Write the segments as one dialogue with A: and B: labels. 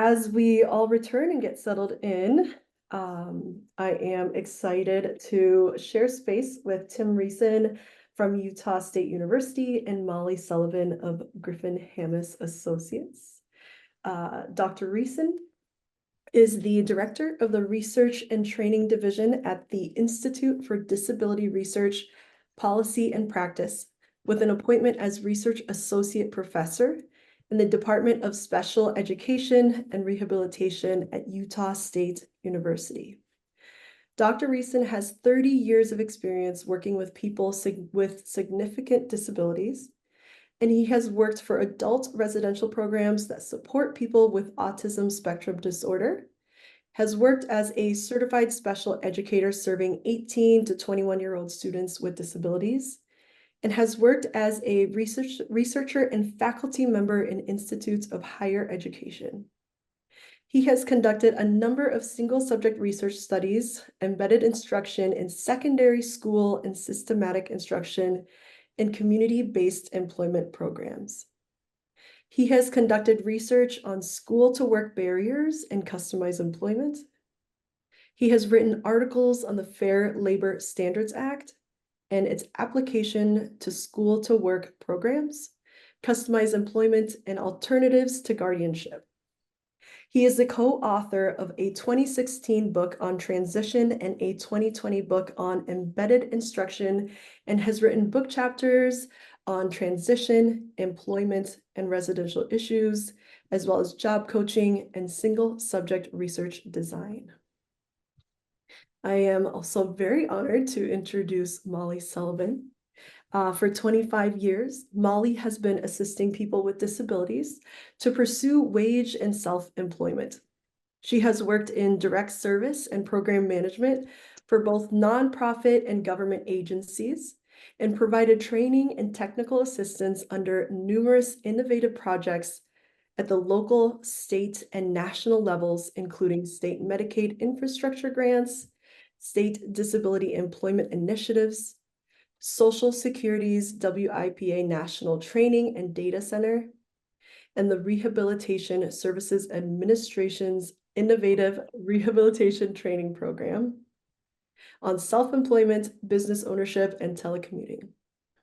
A: As we all return and get settled in, I am excited to share space with Tim Riesen from Utah State University and Molly Sullivan of Griffin-Hammis Associates. Dr. Riesen is the director of the Research and Training Division at the Institute for Disability Research, Policy and Practice, with an appointment as Research Associate Professor in the Department of Special Education and Rehabilitation at Utah State University. Dr. Riesen has 30 years of experience working with people with significant disabilities, and he has worked for adult residential programs that support people with autism spectrum disorder, has worked as a certified special educator serving 18 to 21-year-old students with disabilities, and has worked as a researcher and faculty member in institutes of higher education. He has conducted a number of single subject research studies, embedded instruction in secondary school and systematic instruction, and community-based employment programs. He has conducted research on school-to-work barriers and customized employment. He has written articles on the Fair Labor Standards Act and its application to school-to-work programs, customized employment, and alternatives to guardianship. He is the co-author of a 2016 book on transition and a 2020 book on embedded instruction, and has written book chapters on transition, employment, and residential issues, as well as job coaching and single subject research design. I am also very honored to introduce Molly Sullivan. For 25 years, Molly has been assisting people with disabilities to pursue wage and self-employment. She has worked in direct service and program management for both nonprofit and government agencies, and provided training and technical assistance under numerous innovative projects at the local, state, and national levels, including state Medicaid infrastructure grants, state disability employment initiatives, Social Security's WIPA National Training and Data Center, and the Rehabilitation Services Administration's innovative rehabilitation training program on self-employment, business ownership, and telecommuting.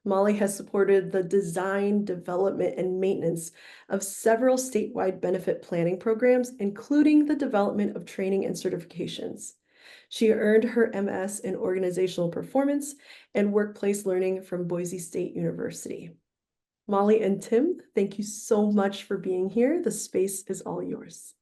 A: Molly has supported the design, development, and maintenance of several statewide benefit planning programs, including the development of training and certifications. She earned her MS in Organizational Performance and Workplace Learning from Boise State University. Molly and Tim, thank you so much for being here. The space is all yours.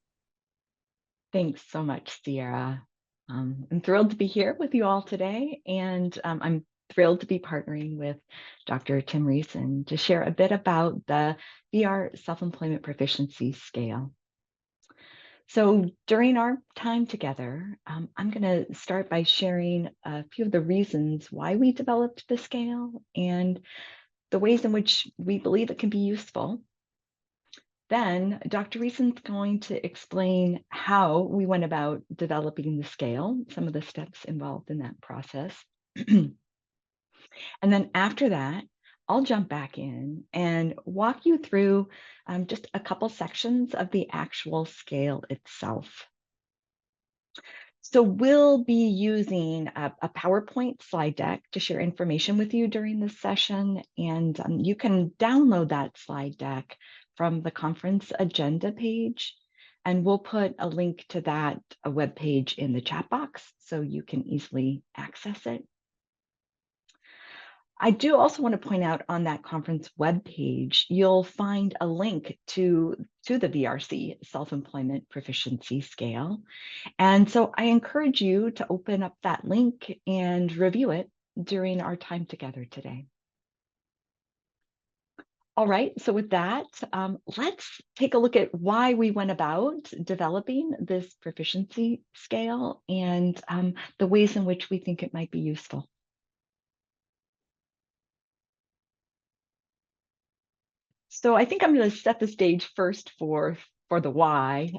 B: Thanks so much, Sierra. I'm thrilled to be here with you all today, and I'm thrilled to be partnering with Dr. Tim Riesen to share a bit about the VR Self-Employment Proficiency Scale. So during our time together, I'm going to start by sharing a few of the reasons why we developed the scale and the ways in which we believe it can be useful. Then Dr. Riesen's going to explain how we went about developing the scale, some of the steps involved in that process. And then after that, I'll jump back in and walk you through just a couple sections of the actual scale itself. So we'll be using a PowerPoint slide deck to share information with you during this session, and you can download that slide deck from the conference agenda page, and we'll put a link to that web page in the chat box so you can easily access it. I do also want to point out on that conference webpage, you'll find a link to the VRC Self-Employment Proficiency Scale. And so I encourage you to open up that link and review it during our time together today. All right, so with that, let's take a look at why we went about developing this proficiency scale and the ways in which we think it might be useful. So I think I'm going to set the stage first for the why.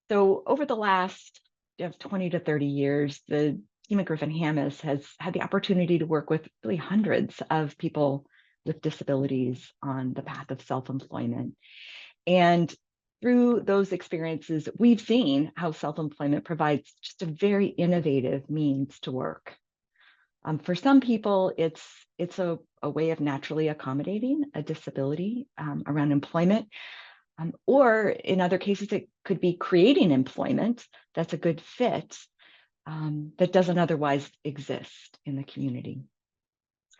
B: So over the last 20 to 30 years, the team at Griffin-Hammis has had the opportunity to work with really hundreds of people with disabilities on the path of self-employment. And through those experiences, we've seen how self-employment provides just a very innovative means to work. For some people, it's a way of naturally accommodating a disability around employment, or in other cases, it could be creating employment that's a good fit that doesn't otherwise exist in the community.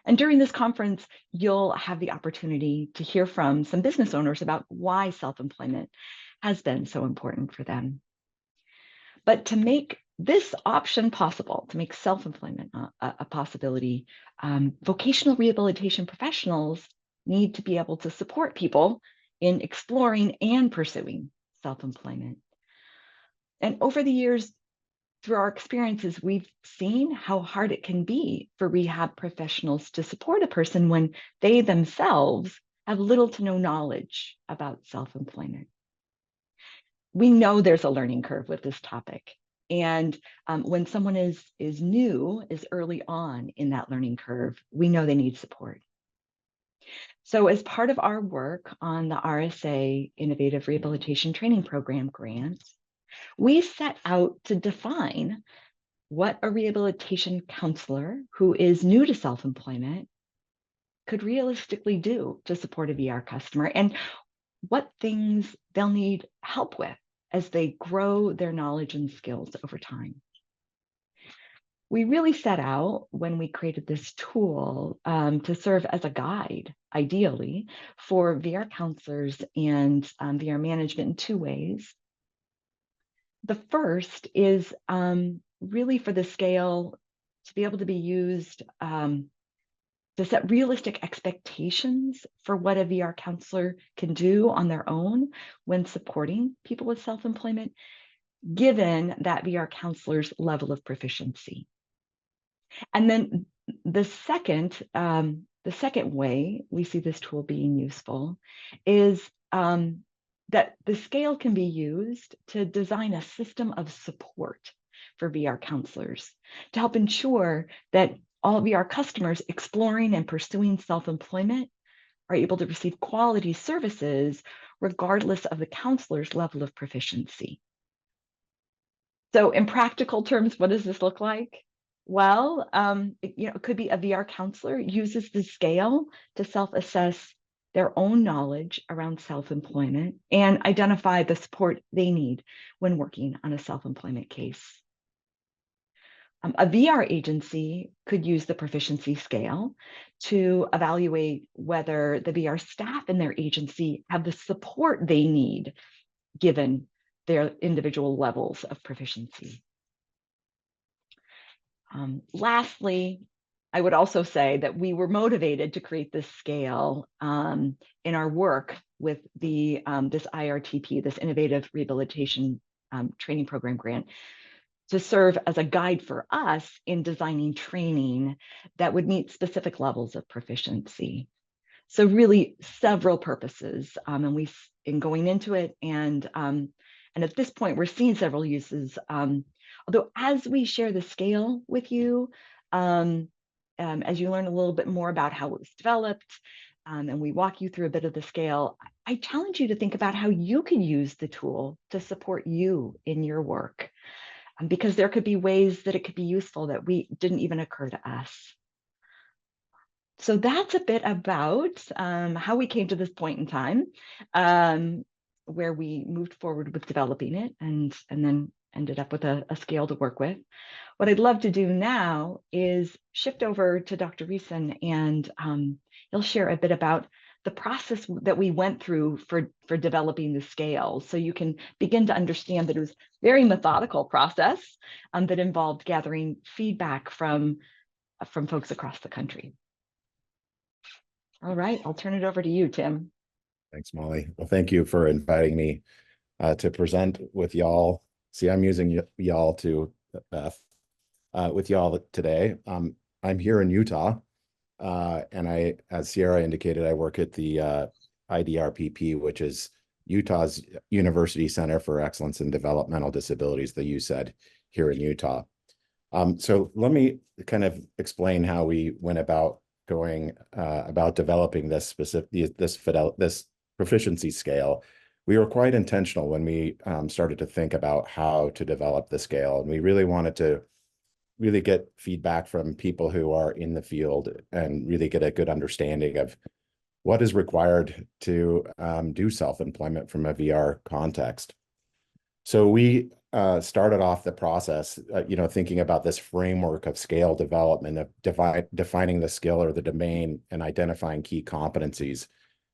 B: And during this conference, you'll have the opportunity to hear from some business owners about why self-employment has been so important for them. But to make this option possible, to make self-employment a possibility, vocational rehabilitation professionals need to be able to support people in exploring and pursuing self-employment. And over the years, through our experiences, we've seen how hard it can be for rehab professionals to support a person when they themselves have little to no knowledge about self-employment. We know there's a learning curve with this topic. And when someone is new, is early on in that learning curve, we know they need support. So as part of our work on the RSA Innovative Rehabilitation Training Program grant, we set out to define what a rehabilitation counselor who is new to self-employment could realistically do to support a VR customer, and what things they'll need help with as they grow their knowledge and skills over time. We really set out, when we created this tool, to serve as a guide, ideally, for VR counselors and VR management in two ways. The first is really for the scale to be able to be used to set realistic expectations for what a VR counselor can do on their own when supporting people with self-employment, given that VR counselor's level of proficiency. And then the second way we see this tool being useful is that the scale can be used to design a system of support for VR counselors to help ensure that all VR customers exploring and pursuing self-employment are able to receive quality services regardless of the counselor's level of proficiency. So in practical terms, what does this look like? Well, it could be a VR counselor uses the scale to self-assess their own knowledge around self-employment and identify the support they need when working on a self-employment case. A VR agency could use the proficiency scale to evaluate whether the VR staff in their agency have the support they need given their individual levels of proficiency. Lastly, I would also say that we were motivated to create this scale in our work with the this IRTP, this Innovative Rehabilitation Training Program grant, to serve as a guide for us in designing training that would meet specific levels of proficiency. So really several purposes, and in going into it, and at this point, we're seeing several uses. Although as we share the scale with you, as you learn a little bit more about how it was developed, and we walk you through a bit of the scale, I challenge you to think about how you can use the tool to support you in your work, because there could be ways that it could be useful that didn't even occur to us. So that's a bit about how we came to this point in time, where we moved forward with developing it and then ended up with a scale to work with. What I'd love to do now is shift over to Dr. Riesen, and he'll share a bit about the process that we went through for developing the scale, so you can begin to understand that it was a very methodical process that involved gathering feedback from folks across the country. All right, I'll turn it over to you, Tim.
C: Thanks, Molly. Well, thank you for inviting me to present with y'all. See, I'm using y'all to Beth with y'all today. I'm here in Utah, and as Sierra indicated, I work at the IDRPP, which is Utah's University Center for Excellence in Developmental Disabilities, the UCED here in Utah. So let me kind of explain how we went about developing this proficiency scale. we were quite intentional when we started to think about how to develop the scale. And we really wanted to really get feedback from people who are in the field and really get a good understanding of what is required to do self-employment from a VR context. So we started off the process, thinking about this framework of scale development, of defining the skill or the domain and identifying key competencies.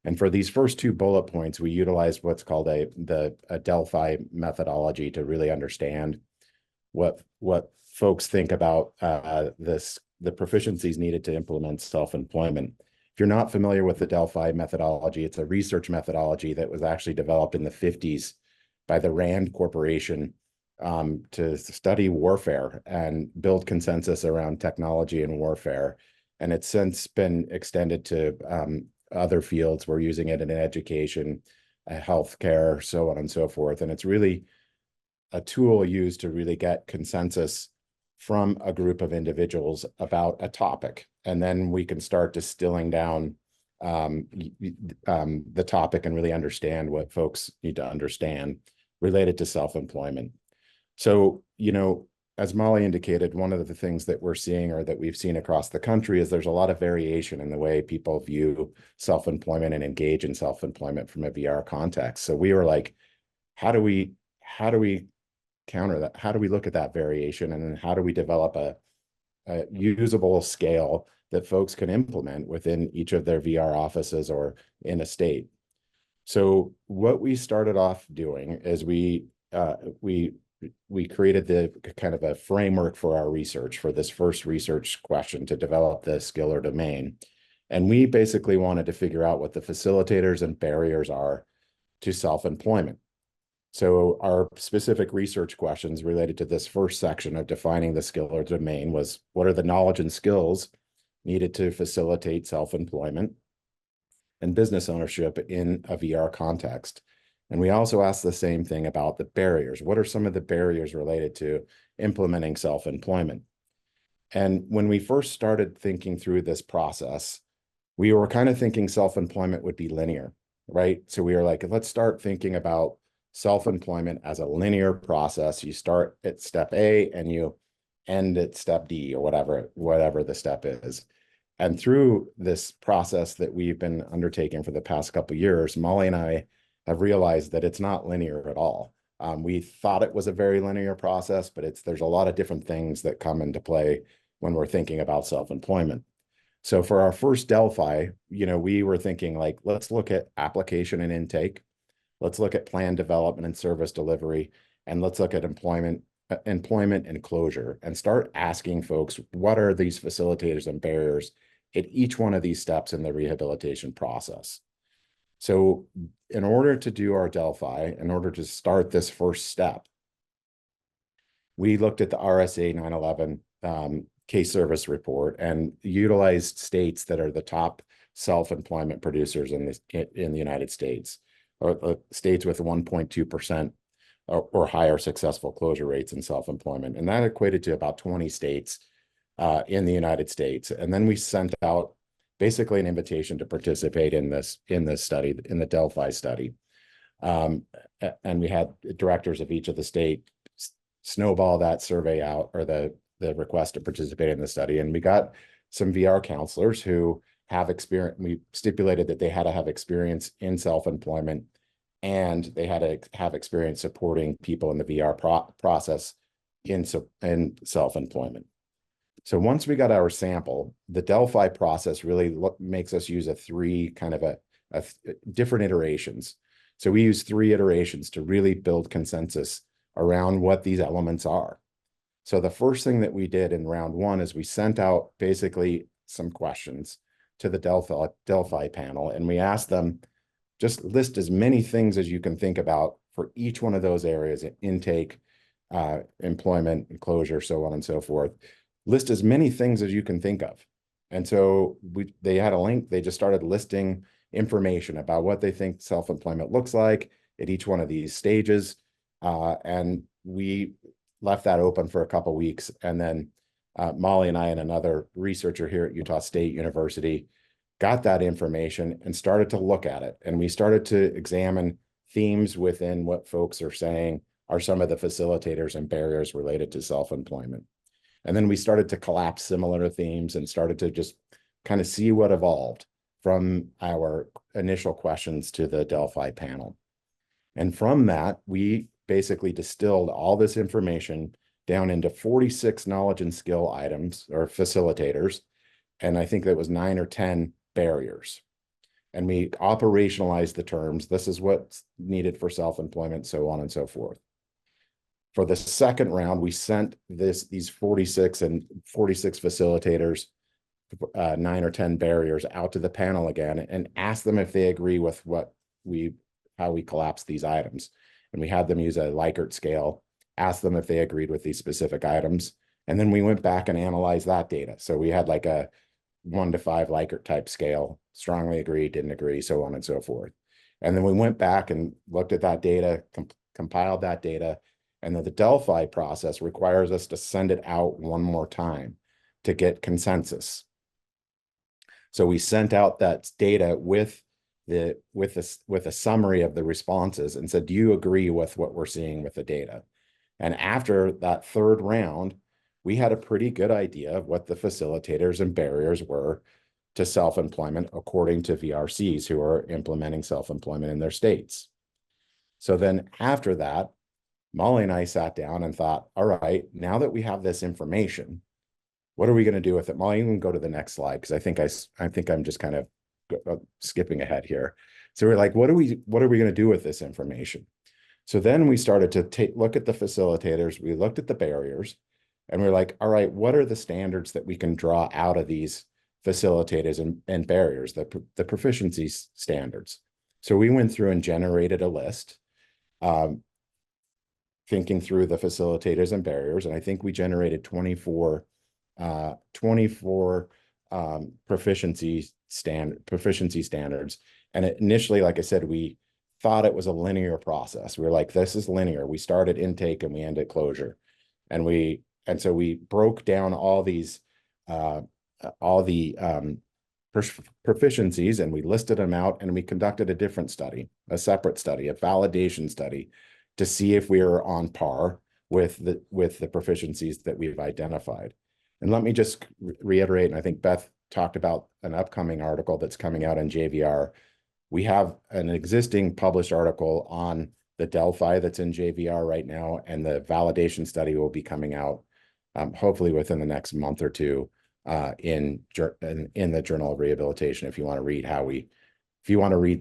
C: And for these first two bullet points, we utilized what's called a Delphi methodology to really understand what folks think about the proficiencies needed to implement self-employment. If you're not familiar with the Delphi methodology, it's a research methodology that was actually developed in the 50s by the Rand Corporation to study warfare and build consensus around technology and warfare. And it's since been extended to other fields. We're using it in education, healthcare, so on and so forth. And it's really a tool used to really get consensus from a group of individuals about a topic. And then we can start distilling down the topic and really understand what folks need to understand related to self-employment. So, as Molly indicated, one of the things that we're seeing or that we've seen across the country is there's a lot of variation in the way people view self-employment and engage in self-employment from a VR context. So we were like, how do we counter that? How do we look at that variation? And then how do we develop a usable scale that folks can implement within each of their VR offices or in a state? So what we started off doing is we created the kind of a framework for our research for this first research question to develop the skill or domain. And we basically wanted to figure out what the facilitators and barriers are to self-employment. So our specific research questions related to this first section of defining the skill or domain was, what are the knowledge and skills needed to facilitate self-employment and business ownership in a VR context? And we also asked the same thing about the barriers. What are some of the barriers related to implementing self-employment? And when we first started thinking through this process, we were kind of thinking self-employment would be linear, right? So we were like, let's start thinking about self-employment as a linear process. You start at step A and you end at step D or whatever the step is. And through this process that we've been undertaking for the past couple of years, Molly and I have realized that it's not linear at all. We thought it was a very linear process, but there's a lot of different things that come into play when we're thinking about self-employment. So for our first Delphi, we were thinking like, let's look at application and intake. Let's look at plan development and service delivery, and let's look at employment and closure, and start asking folks, what are these facilitators and barriers at each one of these steps in the rehabilitation process? So in order to do our Delphi, in order to start this first step, we looked at the RSA 911 case service report and utilized states that are the top self-employment producers in the United States, or states with 1.2% or higher successful closure rates in self-employment. And that equated to about 20 states in the United States. And then we sent out basically an invitation to participate in this study, in the Delphi study. And we had directors of each of the state snowball that survey out, or the request to participate in the study. And we got some VR counselors who have experience. We stipulated that they had to have experience in self-employment, and they had to have experience supporting people in the VR process in self-employment. So once we got our sample, the Delphi process really makes us use three different iterations. So we use 3 iterations to really build consensus around what these elements are. So the first thing that we did in round 1 is we sent out basically some questions to the Delphi panel, and we asked them, just list as many things as you can think about for each one of those areas: intake, employment, closure, so on and so forth. List as many things as you can think of. And so they had a link. They just started listing information about what they think self-employment looks like at each one of these stages. And we left that open for a couple of weeks. And then Molly and I and another researcher here at Utah State University got that information and started to look at it. And we started to examine themes within what folks are saying are some of the facilitators and barriers related to self-employment. And then we started to collapse similar themes and started to just kind of see what evolved from our initial questions to the Delphi panel. And from that, we basically distilled all this information down into 46 knowledge and skill items or facilitators. And I think that was 9 or 10 barriers. And we operationalized the terms. This is what's needed for self-employment, so on and so forth. For the second round, we sent these 46 facilitators, 9 or 10 barriers out to the panel again and asked them if they agree with how we collapsed these items. And we had them use a Likert scale, asked them if they agreed with these specific items. And then we went back and analyzed that data. So we had like a 1 to 5 Likert type scale, strongly agree, didn't agree, so on and so forth. And then we went back and looked at that data, compiled that data, and then the Delphi process requires us to send it out one more time to get consensus. So we sent out that data with a summary of the responses and said, do you agree with what we're seeing with the data? And after that third round, we had a pretty good idea of what the facilitators and barriers were to self-employment according to VRCs who are implementing self-employment in their states. So then after that, Molly and I sat down and thought, all right, now that we have this information, what are we going to do with it? Molly, you can go to the next slide because I think I'm just kind of skipping ahead here. So we're like, what are we going to do with this information? So then we started to look at the facilitators. We looked at the barriers and we're like, all right, what are the standards that we can draw out of these facilitators and barriers, the proficiency standards? So we went through and generated a list, thinking through the facilitators and barriers. And I think we generated 24 proficiency standards. And initially, like I said, we thought it was a linear process. We were like, this is linear. We start at intake and we end at closure. And so we broke down all the proficiencies and we listed them out and we conducted a separate study, a validation study to see if we were on par with the proficiencies that we've identified. And let me just reiterate, and I think Beth talked about an upcoming article that's coming out in JVR. We have an existing published article on the Delphi that's in JVR right now, and the validation study will be coming out hopefully within the next month or two in the Journal of Rehabilitation. If you want to read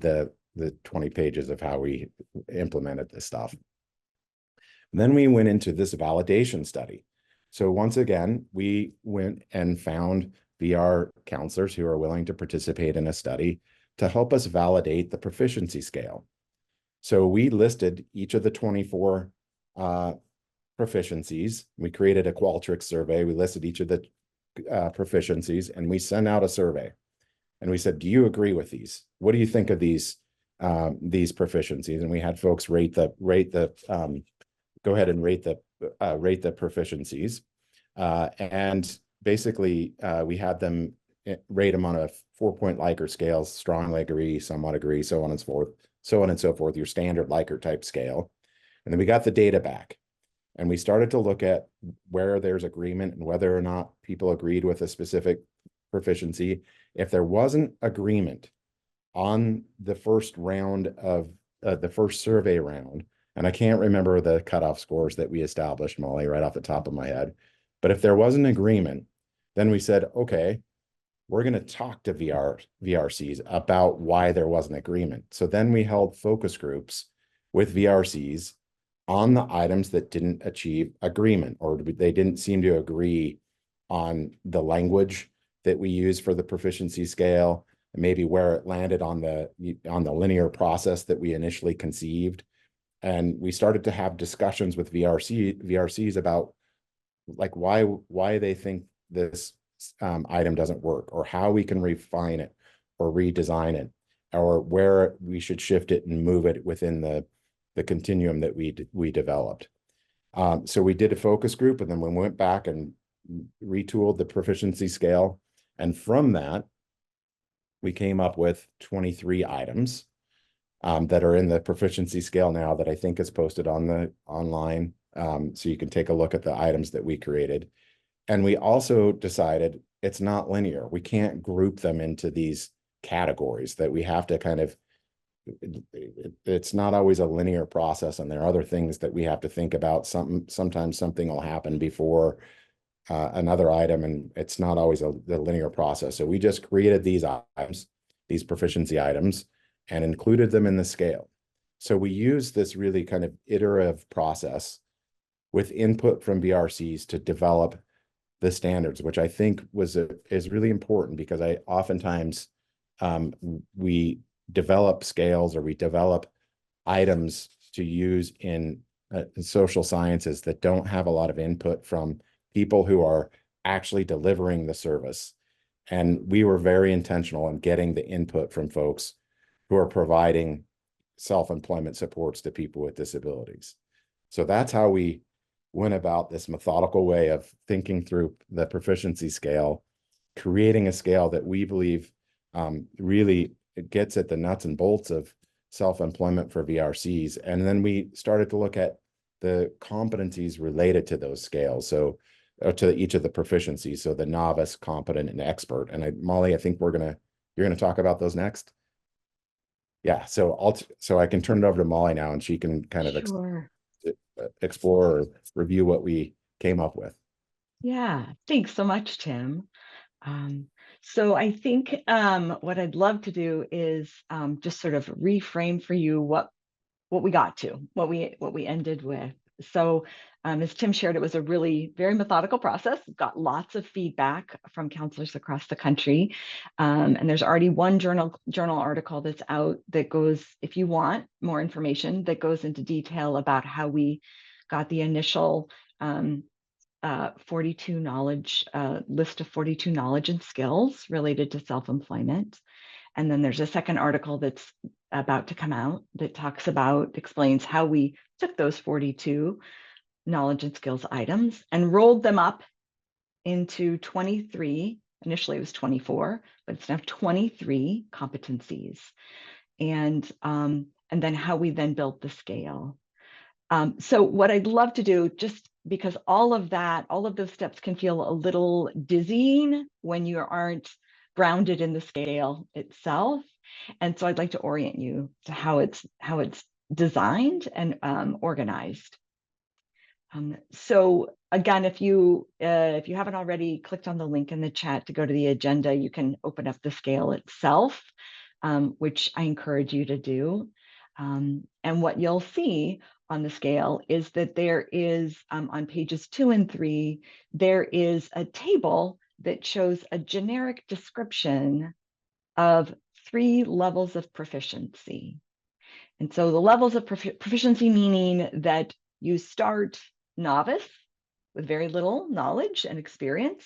C: the 20 pages of how we implemented this stuff. And then we went into this validation study. So once again, we went and found VR counselors who are willing to participate in a study to help us validate the proficiency scale. So we listed each of the 24 proficiencies. We created a Qualtrics survey. We listed each of the proficiencies and we sent out a survey. And we said, do you agree with these? What do you think of these proficiencies? And we had folks go ahead and rate the proficiencies. And basically, we had them rate them on a 4-point Likert scale, strongly agree, somewhat agree, so on and so forth, your standard Likert type scale. And then we got the data back and we started to look at where there's agreement and whether or not people agreed with a specific proficiency. If there wasn't agreement on the first round of the first survey round, and I can't remember the cutoff scores that we established, Molly, right off the top of my head. But if there wasn't agreement, then we said, okay, we're going to talk to VRCs about why there wasn't agreement. So then we held focus groups with VRCs on the items that didn't achieve agreement, or they didn't seem to agree on the language that we use for the proficiency scale, and maybe where it landed on the linear process that we initially conceived. And we started to have discussions with VRCs about like why they think this item doesn't work, or how we can refine it or redesign it, or where we should shift it and move it within the continuum that we developed. So we did a focus group, and then we went back and retooled the proficiency scale. And from that, we came up with 23 items that are in the proficiency scale now that I think is posted on the online. So you can take a look at the items that we created. And we also decided it's not linear. We can't group them into these categories, that we have to kind of, it's not always a linear process, and there are other things that we have to think about. Sometimes something will happen before another item, and it's not always the linear process. So we just created these items, these proficiency items, and included them in the scale. So we use this really kind of iterative process with input from VRCs to develop the standards, which I think is really important, because I oftentimes we develop scales, or we develop items to use in social sciences that don't have a lot of input from people who are actually delivering the service. And we were very intentional in getting the input from folks who are providing self-employment supports to people with disabilities. So that's how we went about this methodical way of thinking through the proficiency scale, creating a scale that we believe really gets at the nuts and bolts of self-employment for VRCs. And then we started to look at the competencies related to those scales. So to each of the proficiencies. So the novice, competent, and expert. And Molly, I think you're gonna talk about those next. Yeah, so I can turn it over to Molly now, and she can kind of
B: Sure.
C: explore or review what we came up with.
B: Yeah, thanks so much, Tim. So I think what I'd love to do is just sort of reframe for you what we got to, what we ended with. So as Tim shared, it was a really very methodical process. Got lots of feedback from counselors across the country. And there's already one journal article that's out that goes, if you want more information, that goes into detail about how we got the initial 42 knowledge, list of 42 knowledge and skills related to self-employment. And then there's a second article that's about to come out that explains how we took those 42 knowledge and skills items and rolled them up into 23. Initially it was 24, but it's now 23 competencies. And then how we then built the scale. So what I'd love to do, just because all of those steps can feel a little dizzying when you aren't grounded in the scale itself. And so I'd like to orient you to how it's designed and organized. So again, if you haven't already clicked on the link in the chat to go to the agenda, you can open up the scale itself, which I encourage you to do. And what you'll see on the scale is that there is, on pages 2 and 3, there is a table that shows a generic description of 3 levels of proficiency. And so the levels of proficiency, meaning that you start novice with very little knowledge and experience.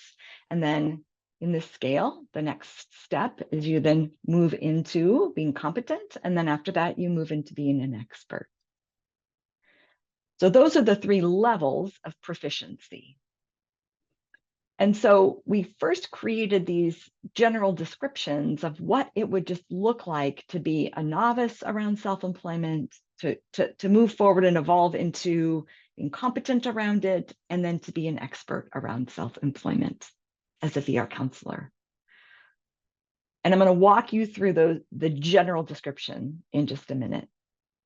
B: And then in this scale, the next step is you then move into being competent. And then after that, you move into being an expert. So those are the 3 levels of proficiency. And so we first created these general descriptions of what it would just look like to be a novice around self-employment, to move forward and evolve into being competent around it, and then to be an expert around self-employment as a VR counselor. And I'm going to walk you through the general description in just a minute.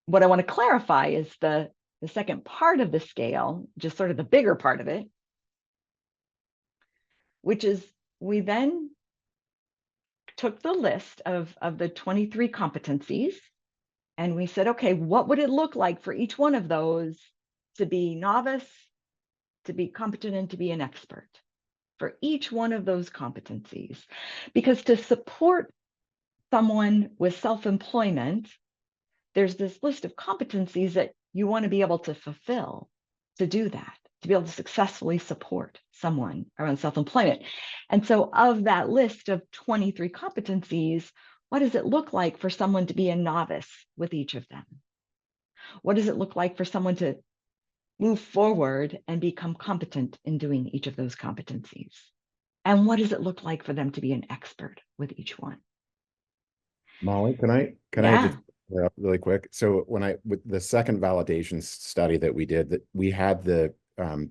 B: What I want to clarify is the second part of the scale, just sort of the bigger part of it, which is we then took the list of the 23 competencies and we said, okay, what would it look like for each one of those to be novice, to be competent, and to be an expert for each one of those competencies? Because to support someone with self-employment, there's this list of competencies that you want to be able to fulfill to do that, to be able to successfully support someone around self-employment. And so of that list of 23 competencies, what does it look like for someone to be a novice with each of them? What does it look like for someone to move forward and become competent in doing each of those competencies? And what does it look like for them to be an expert with each one?
C: Molly, can I
B: Yeah.
C: just really quick. So with the second validation study that we did, that we had the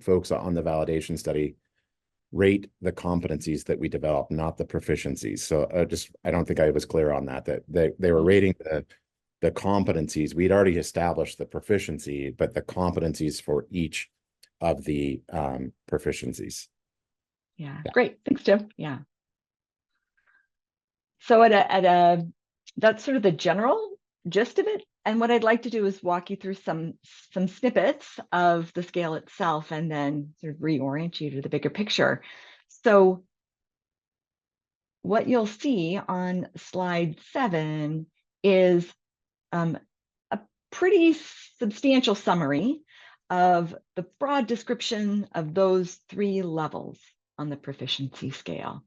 C: folks on the validation study rate the competencies that we developed, not the proficiencies. So I don't think I was clear on that, they were rating the competencies. We'd already established the proficiency, but the competencies for each of the proficiencies.
B: Yeah, great. Thanks, Jim. Yeah. So that's sort of the general gist of it. And what I'd like to do is walk you through some snippets of the scale itself and then sort of reorient you to the bigger picture. So what you'll see on slide 7 is a pretty substantial summary of the broad description of those 3 levels on the proficiency scale.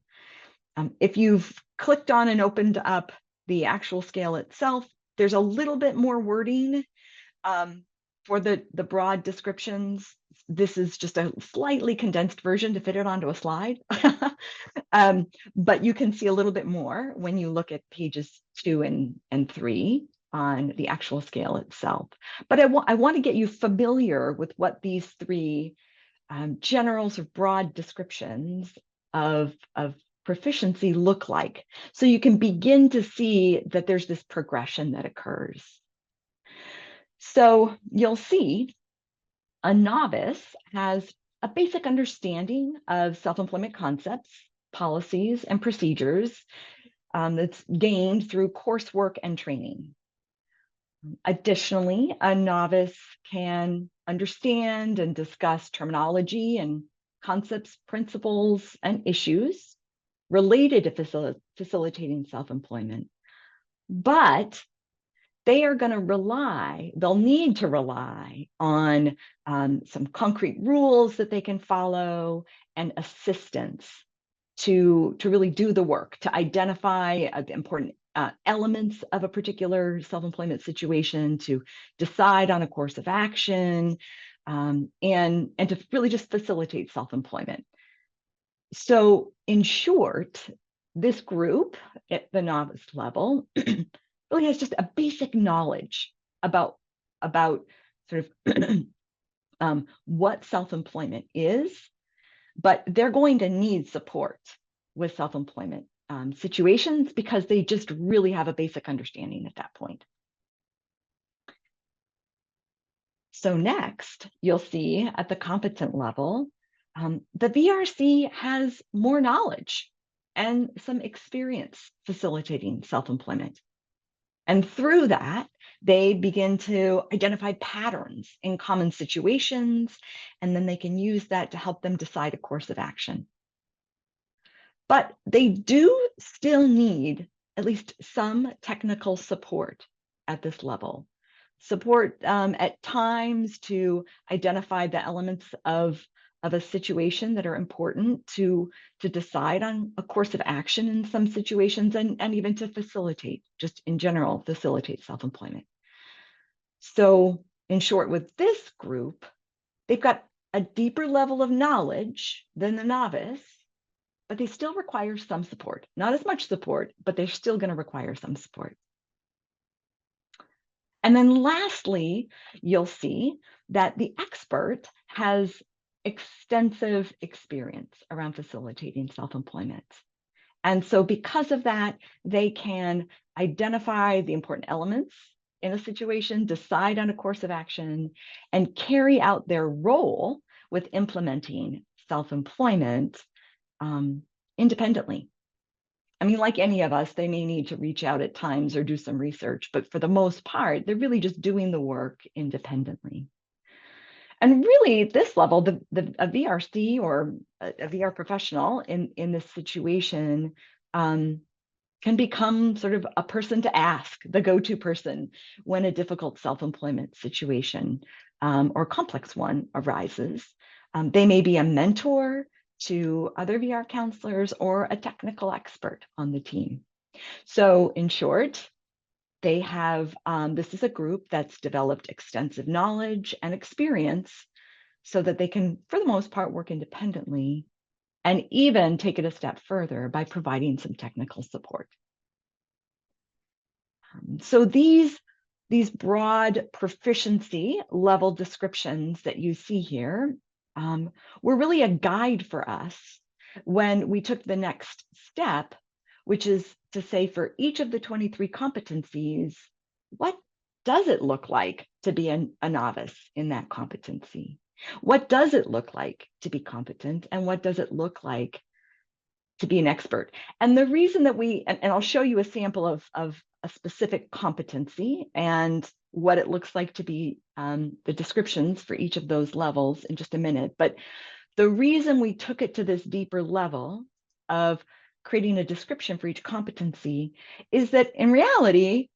B: If you've clicked on and opened up the actual scale itself, there's a little bit more wording for the broad descriptions. This is just a slightly condensed version to fit it onto a slide. But you can see a little bit more when you look at pages 2 and 3 on the actual scale itself. But I want to get you familiar with what these 3 general or broad descriptions of proficiency look like, so you can begin to see that there's this progression that occurs. So you'll see a novice has a basic understanding of self-employment concepts, policies, and procedures that's gained through coursework and training. Additionally, a novice can understand and discuss terminology and concepts, principles, and issues related to facilitating self-employment. But they'll need to rely on some concrete rules that they can follow and assistance to really do the work, to identify the important elements of a particular self-employment situation, to decide on a course of action, and to really just facilitate self-employment. So in short, this group at the novice level really has just a basic knowledge about sort of what self-employment is, but they're going to need support with self-employment situations because they just really have a basic understanding at that point. So next, you'll see at the competent level, the VRC has more knowledge and some experience facilitating self-employment. And through that, they begin to identify patterns in common situations, and then they can use that to help them decide a course of action. But they do still need at least some technical support at this level. Support at times to identify the elements of a situation that are important to decide on a course of action in some situations, and even to facilitate, just in general, facilitate self-employment. So in short, with this group, they've got a deeper level of knowledge than the novice, but they still require some support. Not as much support, but they're still going to require some support. And then lastly, you'll see that the expert has extensive experience around facilitating self-employment. And so because of that, they can identify the important elements in a situation, decide on a course of action, and carry out their role with implementing self-employment independently. I mean, like any of us, they may need to reach out at times or do some research, but for the most part, they're really just doing the work independently. And really, at this level, a VRC or a VR professional in this situation can become sort of a person to ask, the go-to person when a difficult self-employment situation or complex one arises. They may be a mentor to other VR counselors or a technical expert on the team. So in short, they have, this is a group that's developed extensive knowledge and experience so that they can, for the most part, work independently and even take it a step further by providing some technical support. So these these broad proficiency level descriptions that you see here were really a guide for us when we took the next step, which is to say for each of the 23 competencies, what does it look like to be a novice in that competency? What does it look like to be competent? And what does it look like to be an expert? And the reason that and I'll show you a sample of a specific competency and what it looks like to be the descriptions for each of those levels in just a minute. But the reason we took it to this deeper level of creating a description for each competency is that in reality,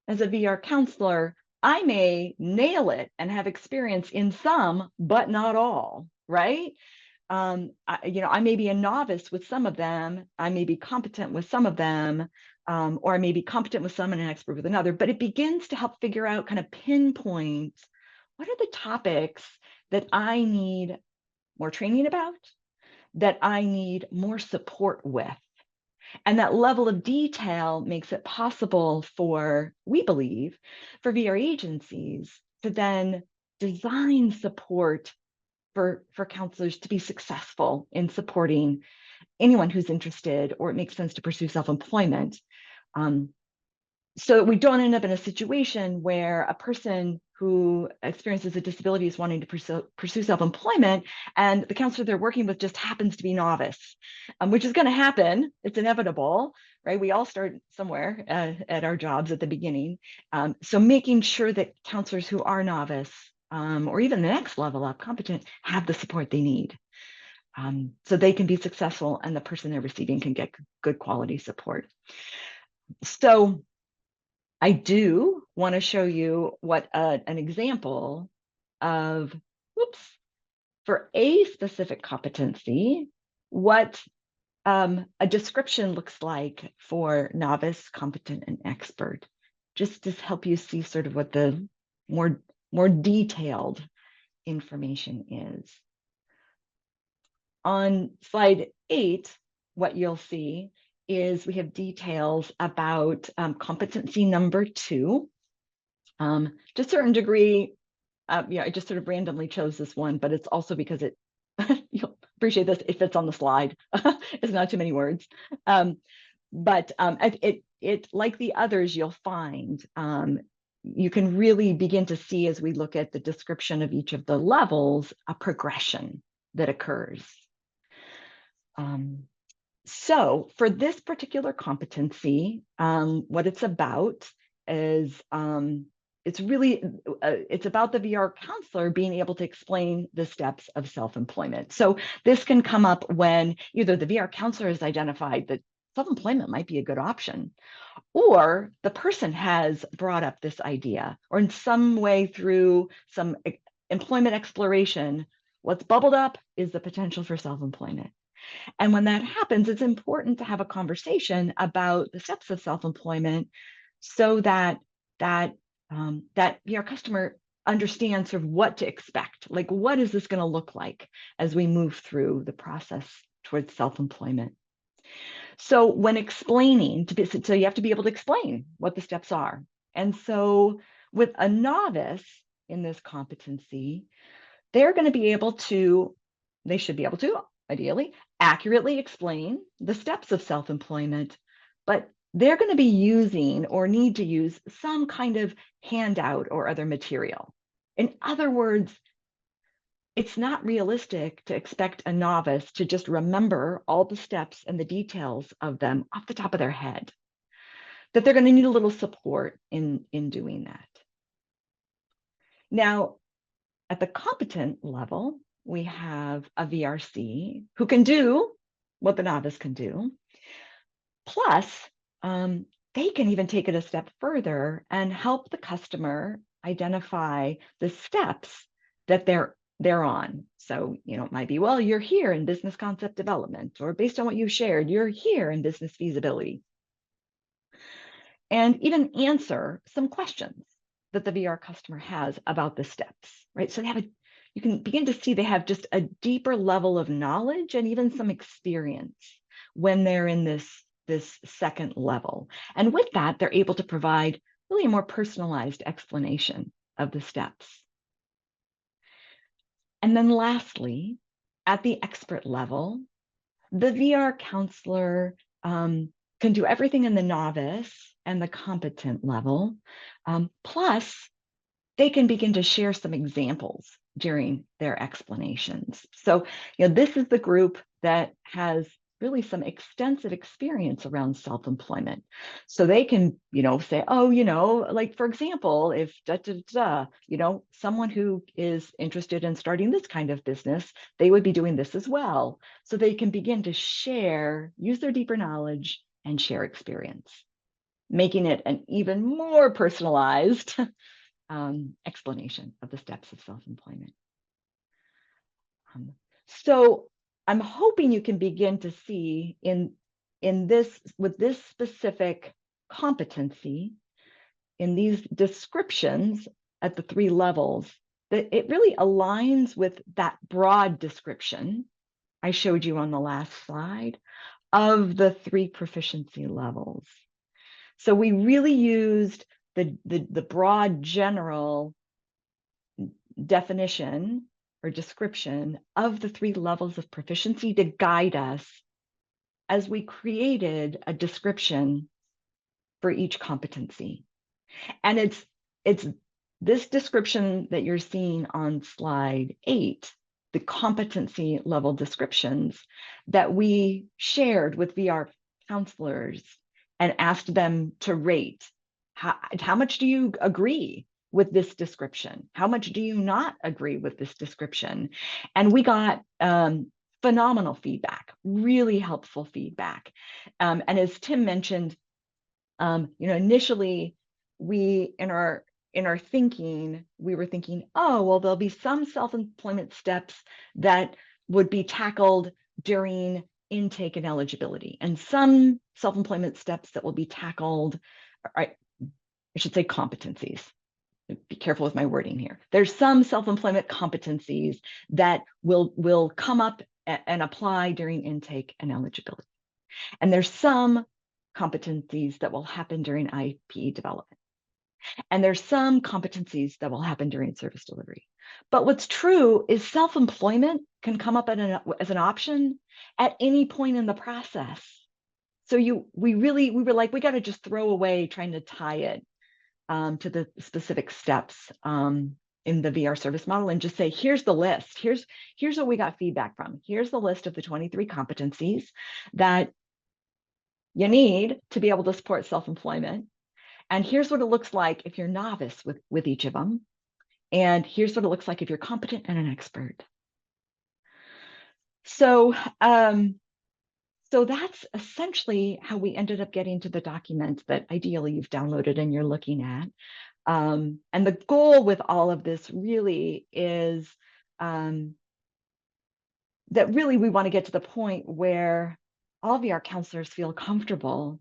B: as a VR counselor, I may nail it and have experience in some, but not all, right? I may be a novice with some of them. I may be competent with some of them, or I may be competent with some and an expert with another, but it begins to help figure out, kind of pinpoint, what are the topics that I need more training about, that I need more support with. And that level of detail makes it possible for, we believe, for VR agencies to then design support for counselors to be successful in supporting anyone who's interested or it makes sense to pursue self-employment. So that we don't end up in a situation where a person who experiences a disability is wanting to pursue self-employment and the counselor they're working with just happens to be novice, which is going to happen. It's inevitable, right? We all start somewhere at our jobs at the beginning. So making sure that counselors who are novice or even the next level up, competent, have the support they need so they can be successful and the person they're receiving can get good quality support. So I do want to show you what an example of, for a specific competency, what a description looks like for novice, competent, and expert, just to help you see sort of what the more detailed information is. On slide 8, what you'll see is we have details about competency number 2. To a certain degree, I just sort of randomly chose this one, but it's also because it, you'll appreciate this, it fits on the slide. It's not too many words. But it, like the others you'll find, you can really begin to see as we look at the description of each of the levels, a progression that occurs. So for this particular competency, what it's about is it's about the VR counselor being able to explain the steps of self-employment. So this can come up when either the VR counselor has identified that self-employment might be a good option, or the person has brought up this idea, or in some way through some employment exploration, what's bubbled up is the potential for self-employment. And when that happens, it's important to have a conversation about the steps of self-employment so that your customer understands sort of what to expect. Like, what is this going to look like as we move through the process towards self-employment? So when explaining, so you have to be able to explain what the steps are. And so with a novice in this competency, they're going to be able to, they should be able to, ideally, accurately explain the steps of self-employment, but they're going to be using or need to use some kind of handout or other material. In other words, it's not realistic to expect a novice to just remember all the steps and the details of them off the top of their head, that they're going to need a little support in doing that. Now, at the competent level, we have a VRC who can do what the novice can do. Plus, they can even take it a step further and help the customer identify the steps that they're on. So, it might be, well, you're here in business concept development, or based on what you've shared, you're here in business feasibility. And even answer some questions that the VR customer has about the steps, right? So you can begin to see they have just a deeper level of knowledge and even some experience when they're in this second level. And with that, they're able to provide really a more personalized explanation of the steps. And then lastly, at the expert level, the VR counselor can do everything in the novice and the competent level, plus they can begin to share some examples during their explanations. So, this is the group that has really some extensive experience around self-employment. So they can, say, oh, like, for example, if someone who is interested in starting this kind of business, they would be doing this as well. So they can begin to share, use their deeper knowledge and share experience, making it an even more personalized explanation of the steps of self-employment. So I'm hoping you can begin to see in this, with this specific competency, in these descriptions at the 3 levels, that it really aligns with that broad description I showed you on the last slide of the 3 proficiency levels. So we really used the broad general definition or description of the 3 levels of proficiency to guide us as we created a description for each competency. And it's this description that you're seeing on slide 8, the competency level descriptions, that we shared with VR counselors and asked them to rate. How much do you agree with this description? How much do you not agree with this description? And we got phenomenal feedback, really helpful feedback. And as Tim mentioned, initially we, in our thinking, we were thinking, oh, well, there'll be some self-employment steps that would be tackled during intake and eligibility, and some self-employment steps that will be tackled, I should say competencies. Be careful with my wording here. There's some self-employment competencies that will come up and apply during intake and eligibility. And there's some competencies that will happen during IP development. And there's some competencies that will happen during service delivery. But what's true is self-employment can come up as an option at any point in the process. So we were like, we got to just throw away trying to tie it to the specific steps in the VR service model and just say, here's the list. Here's what we got feedback from. Here's the list of the 23 competencies that you need to be able to support self-employment. And here's what it looks like if you're novice with each of them. And here's what it looks like if you're competent and an expert. So, so that's essentially how we ended up getting to the document that ideally you've downloaded and you're looking at. And the goal with all of this really is that really we want to get to the point where all VR counselors feel comfortable,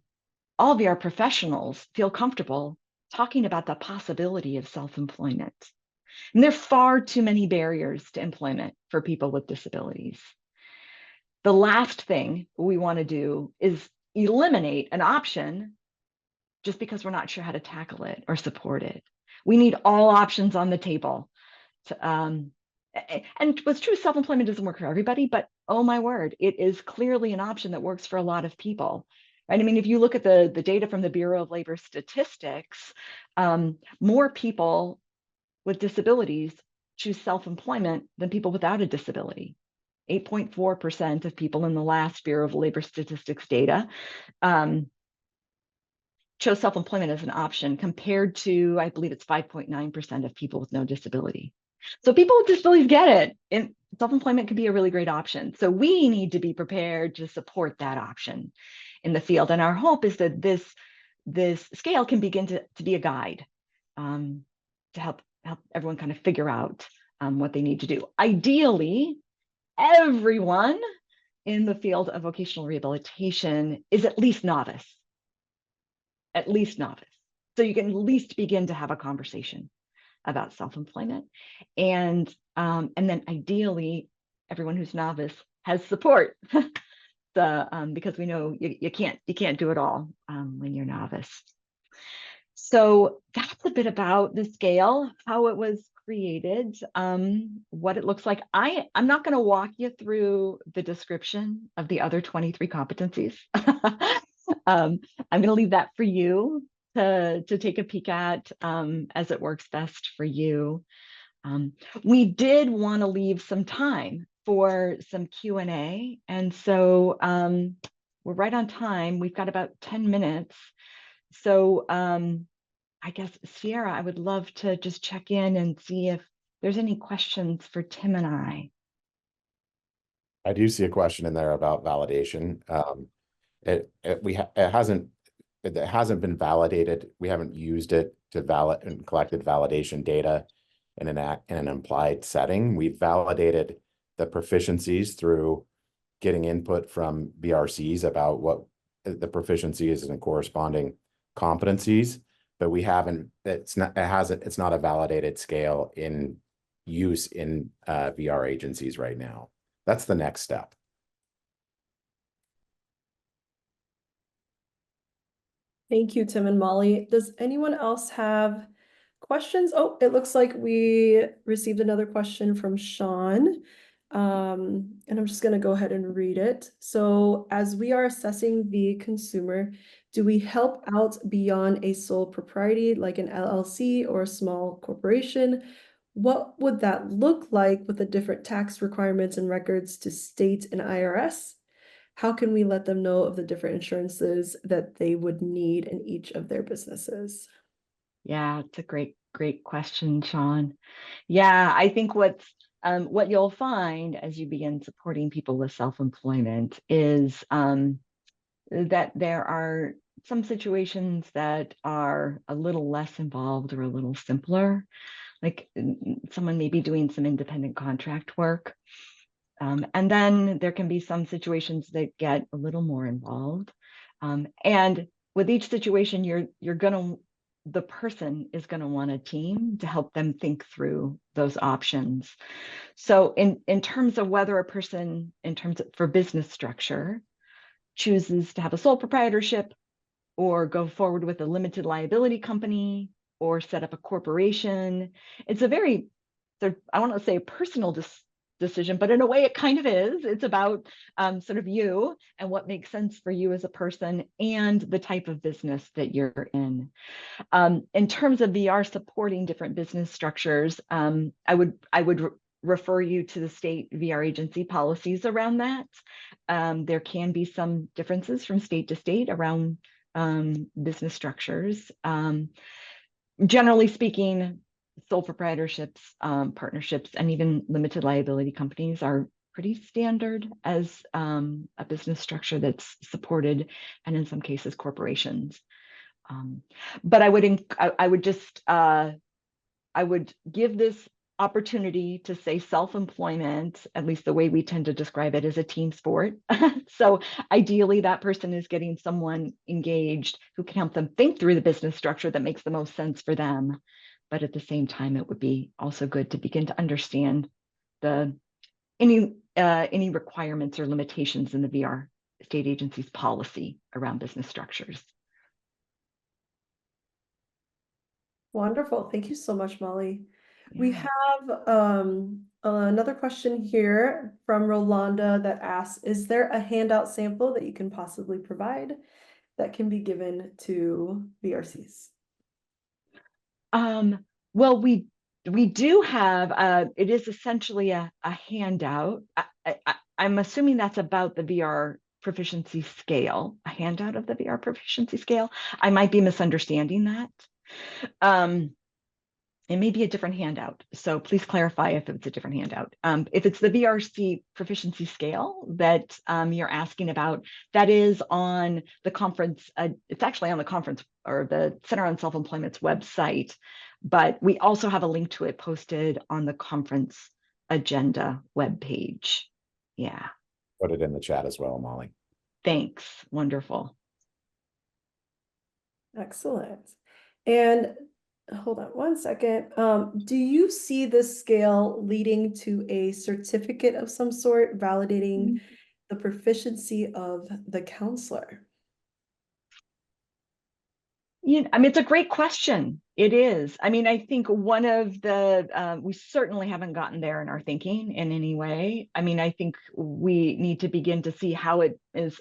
B: all VR professionals feel comfortable talking about the possibility of self-employment. And there are far too many barriers to employment for people with disabilities. The last thing we want to do is eliminate an option just because we're not sure how to tackle it or support it. We need all options on the table. And what's true, self-employment doesn't work for everybody, but oh my word, it is clearly an option that works for a lot of people. Right? I mean, if you look at the data from the Bureau of Labor Statistics, more people with disabilities choose self-employment than people without a disability. 8.4% of people in the last Bureau of Labor Statistics data chose self-employment as an option, compared to, I believe it's 5.9% of people with no disability. So people with disabilities get it, and self-employment can be a really great option. So we need to be prepared to support that option in the field. And our hope is that this scale can begin to be a guide to help everyone kind of figure out what they need to do. Ideally, everyone in the field of vocational rehabilitation is at least novice. So you can at least begin to have a conversation about self-employment. And then ideally, everyone who's novice has support. Because we know you can't do it all when you're novice. So that's a bit about the scale, how it was created, what it looks like. I'm not going to walk you through the description of the other 23 competencies. I'm going to leave that for you to take a peek at as it works best for you. We did want to leave some time for some Q&A, and so we're right on time. We've got about 10 minutes. So I guess, Sierra, I would love to just check in and see if there's any questions for Tim and I.
C: I do see a question in there about validation. It hasn't been validated. We haven't used it to validate and collected validation data in an implied setting. We've validated the proficiencies through getting input from VRCs about what the proficiency is and corresponding competencies, but we haven't. It's not a validated scale in use in VR agencies right now. That's the next step.
A: Thank you, Tim and Molly. Does anyone else have questions? Oh, it looks like we received another question from Sean. And I'm just going to go ahead and read it. So, as we are assessing the consumer, do we help out beyond a sole propriety like an LLC or a small corporation? What would that look like with the different tax requirements and records to state and IRS? How can we let them know of the different insurances that they would need in each of their businesses?
B: Yeah, it's a great question, Sean. Yeah, I think what you'll find as you begin supporting people with self-employment is that there are some situations that are a little less involved or a little simpler. Like someone may be doing some independent contract work. And then there can be some situations that get a little more involved. And with each situation, the person is going to want a team to help them think through those options. So in terms of whether a person, for business structure, chooses to have a sole proprietorship or go forward with a limited liability company or set up a corporation, it's a very, I want to say, personal decision, but in a way it kind of is. It's about sort of you and what makes sense for you as a person and the type of business that you're in. In terms of VR supporting different business structures, I would refer you to the state VR agency policies around that. There can be some differences from state to state around business structures. Generally speaking, sole proprietorships, partnerships, and even limited liability companies are pretty standard as a business structure that's supported, and in some cases, corporations. But I would give this opportunity to say self-employment, at least the way we tend to describe it, as a team sport. So ideally that person is getting someone engaged who can help them think through the business structure that makes the most sense for them. But at the same time, it would be also good to begin to understand any requirements or limitations in the VR state agency's policy around business structures.
A: Wonderful. Thank you so much, Molly.
B: Yeah.
A: We have another question here from Rolanda that asks, is there a handout sample that you can possibly provide that can be given to VRCs?
B: Well, we do have, it is essentially a handout. I'm assuming that's about the VR proficiency scale, a handout of the VR proficiency scale. I might be misunderstanding that. It may be a different handout, so please clarify if it's a different handout. If it's the VRC proficiency scale that you're asking about, that is on the conference, it's actually on the conference or the Center on Self-Employment's website, but we also have a link to it posted on the conference agenda webpage. Yeah.
C: Put it in the chat as well, Molly.
B: Thanks, wonderful.
A: Excellent. And hold on one second. Do you see this scale leading to a certificate of some sort validating the proficiency of the counselor?
B: I mean, it's a great question. It is. I mean, I think one of the, we certainly haven't gotten there in our thinking in any way. I mean, I think we need to begin to see how it is,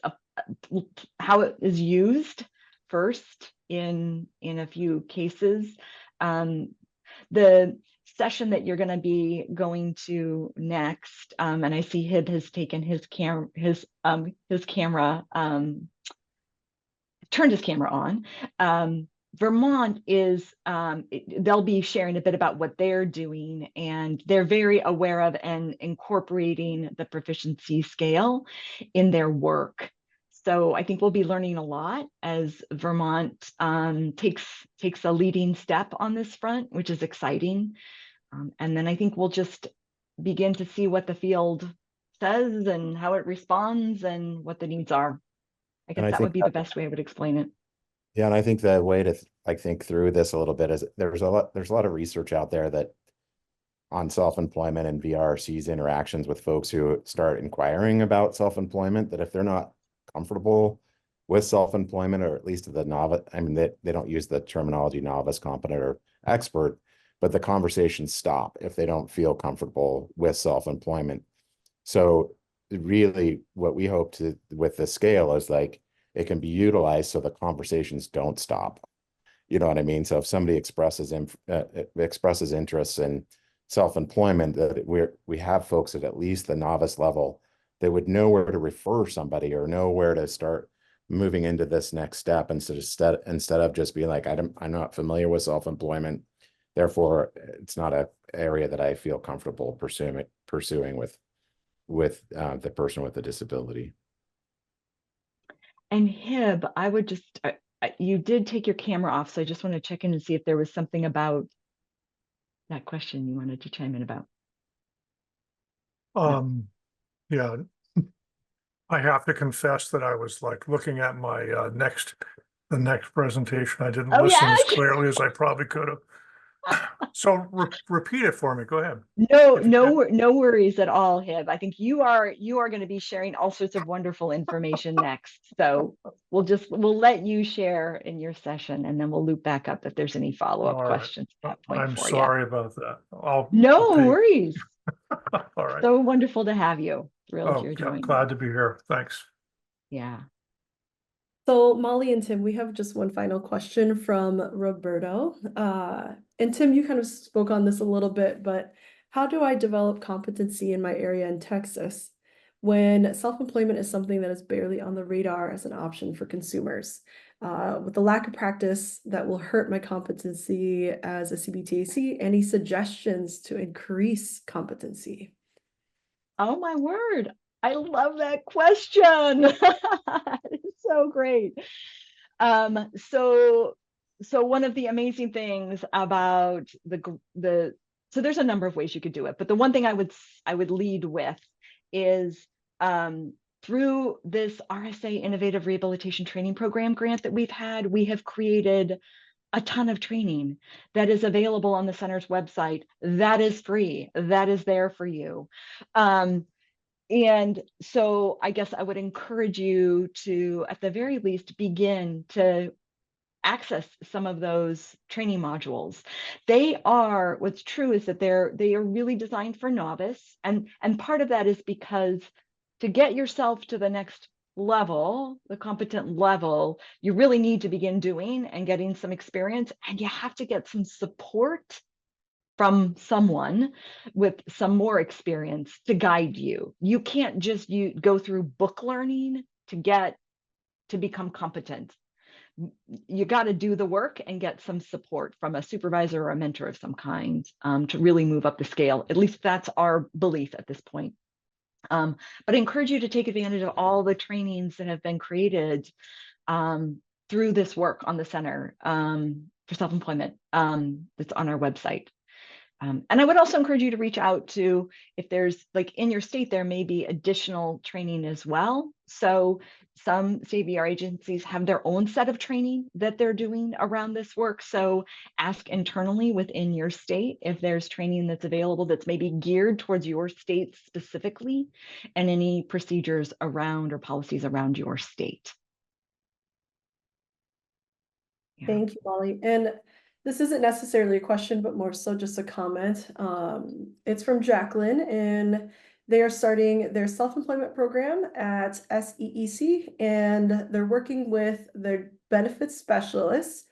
B: how it is used first in a few cases. The session that you're going to be going to next, and I see Hib has taken his camera, turned his camera on. Vermont is, they'll be sharing a bit about what they're doing, and they're very aware of and incorporating the proficiency scale in their work. So I think we'll be learning a lot as Vermont takes a leading step on this front, which is exciting. And then I think we'll just begin to see what the field says and how it responds and what the needs are. I guess that would be the best way I would explain it.
C: Yeah, and I think the way to think through this a little bit is there's a lot of research out there that on self-employment and VRC's interactions with folks who start inquiring about self-employment, that if they're not comfortable with self-employment, or at least the novice, I mean, they don't use the terminology novice, competent, or expert, but the conversations stop if they don't feel comfortable with self-employment. So really what we hope to with the scale is like it can be utilized so the conversations don't stop. You know what I mean? So if somebody expresses interests in self-employment, that we have folks at least the novice level that would know where to refer somebody or know where to start moving into this next step, instead of just being like, I'm not familiar with self-employment, therefore it's not an area that I feel comfortable pursuing with the person with a disability.
B: And Hib, I would just, you did take your camera off, so I just want to check in and see if there was something about that question you wanted to chime in about.
D: Yeah, I have to confess that I was like looking at my the next presentation. I didn't listen as clearly as I probably could have. So repeat it for me. Go ahead.
B: No worries at all, Hib. I think you are going to be sharing all sorts of wonderful information next. So we'll let you share in your session, and then we'll loop back up if there's any follow-up questions at that point.
D: I'm sorry about that.
B: No worries.
D: All right.
B: So wonderful to have you. Thrilled you're joining.
D: Glad to be here. Thanks.
B: Yeah.
A: So Molly and Tim, we have just one final question from Roberto. And Tim, you kind of spoke on this a little bit, but how do I develop competency in my area in Texas when self-employment is something that is barely on the radar as an option for consumers? With the lack of practice that will hurt my competency as a CBTAC, any suggestions to increase competency?
B: Oh my word. I love that question. It's so great. So one of the amazing things about so there's a number of ways you could do it, but the one thing I would lead with is through this RSA Innovative Rehabilitation Training Program grant that we have created a ton of training that is available on the center's website. That is free. That is there for you. And so I guess I would encourage you to, at the very least, begin to access some of those training modules. What's true is that they are really designed for novice. And part of that is because to get yourself to the next level, the competent level, you really need to begin doing and getting some experience, and you have to get some support from someone with some more experience to guide you. You can't just go through book learning to become competent. You got to do the work and get some support from a supervisor or a mentor of some kind to really move up the scale. At least that's our belief at this point. But I encourage you to take advantage of all the trainings that have been created through this work on the Center for Self-Employment that's on our website. And I would also encourage you to reach out to, if there's like in your state, there may be additional training as well. So some state VR agencies have their own set of training that they're doing around this work. So ask internally within your state if there's training that's available that's maybe geared towards your state specifically, and any procedures around or policies around your state. Yeah.
A: Thank you, Molly. And this isn't necessarily a question, but more so just a comment. It's from Jacqueline, and they are starting their self-employment program at SEEC, and they're working with their benefits specialists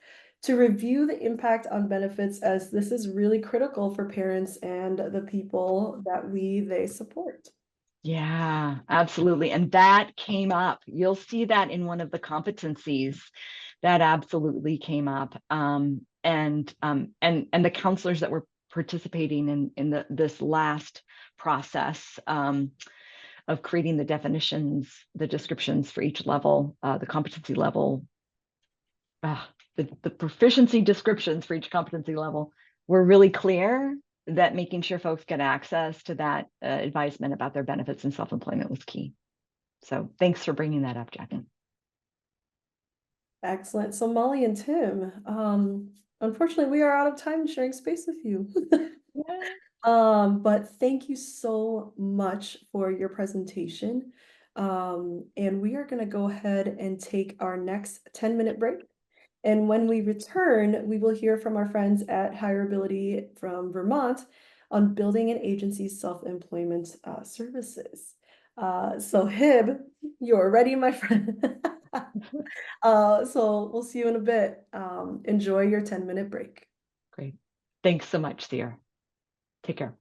A: to review the impact on benefits, as this is really critical for parents and the people that they support.
B: Yeah, absolutely. And that came up. You'll see that in one of the competencies that absolutely came up. And the counselors that were participating in this last process of creating the definitions, the descriptions for each level, the competency level, the proficiency descriptions for each competency level were really clear that making sure folks get access to that advisement about their benefits and self-employment was key. So thanks for bringing that up, Jacqueline.
A: Excellent. So Molly and Tim, unfortunately, we are out of time sharing space with you. But thank you so much for your presentation. And we are going to go ahead and take our next 10-minute break. And when we return, we will hear from our friends at Higher Ability from Vermont on building an agency's self-employment services. So Hib, you're ready, my friend. So we'll see you in a bit. Enjoy your 10-minute break.
B: Great. Thanks so much, Sierra. Take care.